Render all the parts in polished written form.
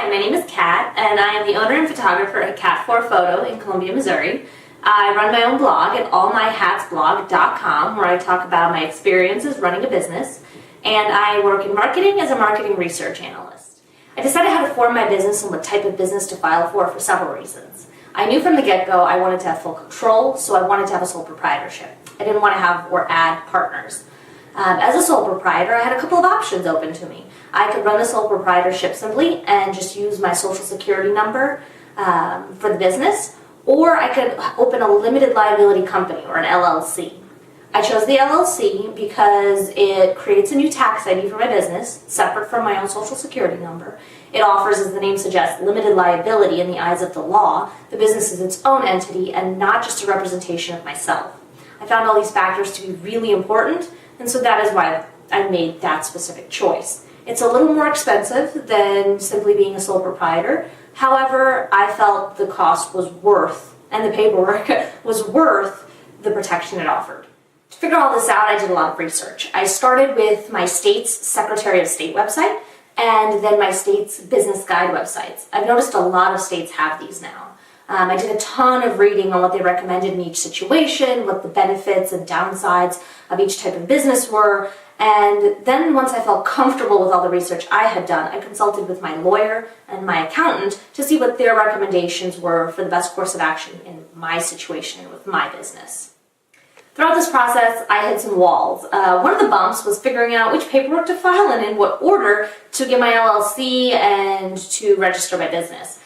Hi, my name is Kat, and I am the owner and photographer at Cat4 Photo in Columbia, Missouri. I run my own blog at allmyhatsblog.com, where I talk about my experiences running a business, and I work in marketing as a marketing research analyst. I decided how to form my business and what type of business to file for several reasons. I knew from the get-go I wanted to have full control, so I wanted to have a sole proprietorship. I didn't want to have or add partners. As a sole proprietor, I had a couple of options open to me. I could run the sole proprietorship simply and just use my social security number for the business, or I could open a limited liability company, or an LLC. I chose the LLC because it creates a new tax ID for my business, separate from my own social security number. It offers, as the name suggests, limited liability in the eyes of the law. The business is its own entity and not just a representation of myself. I found all these factors to be really important, and so that is why I made that specific choice. It's a little more expensive than simply being a sole proprietor. However, I felt the cost was worth, and the paperwork was worth, the protection it offered. To figure all this out, I did a lot of research. I started with my state's Secretary of State website, and then my state's business guide websites. I've noticed a lot of states have these now. I did a ton of reading on what they recommended in each situation, what the benefits and downsides of each type of business were, and then once I felt comfortable with all the research I had done, I consulted with my lawyer and my accountant to see what their recommendations were for the best course of action in my situation and with my business. Throughout this process, I hit some walls. One of the bumps was figuring out which paperwork to file and in what order to get my LLC and to register my business.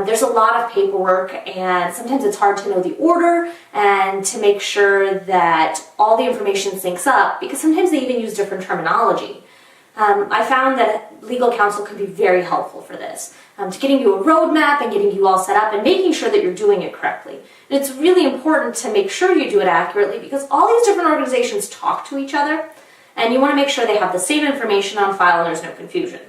There's a lot of paperwork, and sometimes it's hard to know the order and to make sure that all the information syncs up, because sometimes they even use different terminology. I found that legal counsel can be very helpful for this, to getting you a roadmap and getting you all set up and making sure that you're doing it correctly. And it's really important to make sure you do it accurately, because all these different organizations talk to each other, and you want to make sure they have the same information on file and there's no confusion.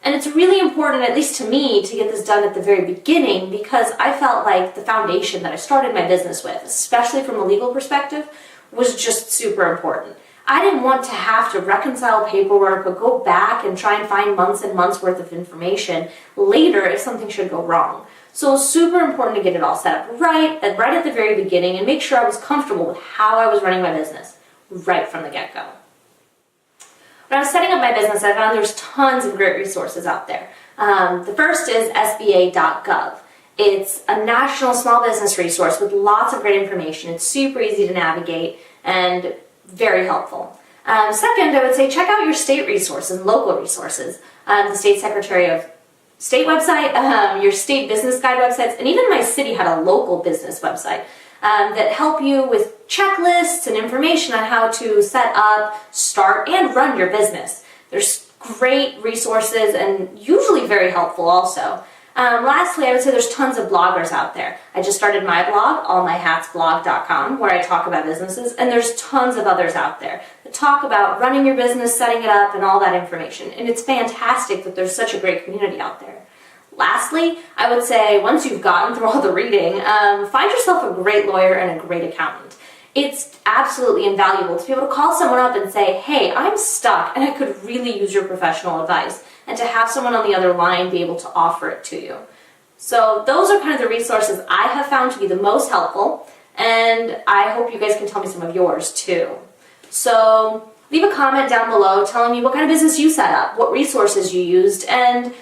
And it's really important, at least to me, to get this done at the very beginning, because I felt like the foundation that I started my business with, especially from a legal perspective, was just super important. I didn't want to have to reconcile paperwork or go back and try and find months and months worth of information later if something should go wrong. So it was super important to get it all set up right at the very beginning and make sure I was comfortable with how I was running my business right from the get-go. When I was setting up my business, I found there's tons of great resources out there. The first is SBA.gov. It's a national small business resource with lots of great information. It's super easy to navigate and very helpful. Second, I would say check out your state resources and local resources. The State Secretary of State website, your state business guide websites, and even my city had a local business website that help you with checklists and information on how to set up, start, and run your business. There's great resources and usually very helpful also. Lastly, I would say there's tons of bloggers out there. I just started my blog, allmyhatsblog.com, where I talk about businesses, and there's tons of others out there that talk about running your business, setting it up, and all that information. And it's fantastic that there's such a great community out there. Lastly, I would say once you've gotten through all the reading, find yourself a great lawyer and a great accountant. It's absolutely invaluable to be able to call someone up and say, hey, I'm stuck and I could really use your professional advice, and to have someone on the other line be able to offer it to you. So those are kind of the resources I have found to be the most helpful, and I hope you guys can tell me some of yours too. So leave a comment down below telling me what kind of business you set up, what resources you used, and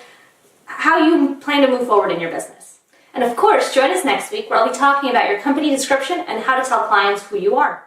how you plan to move forward in your business. And of course, join us next week where I'll be talking about your company description and how to tell clients who you are.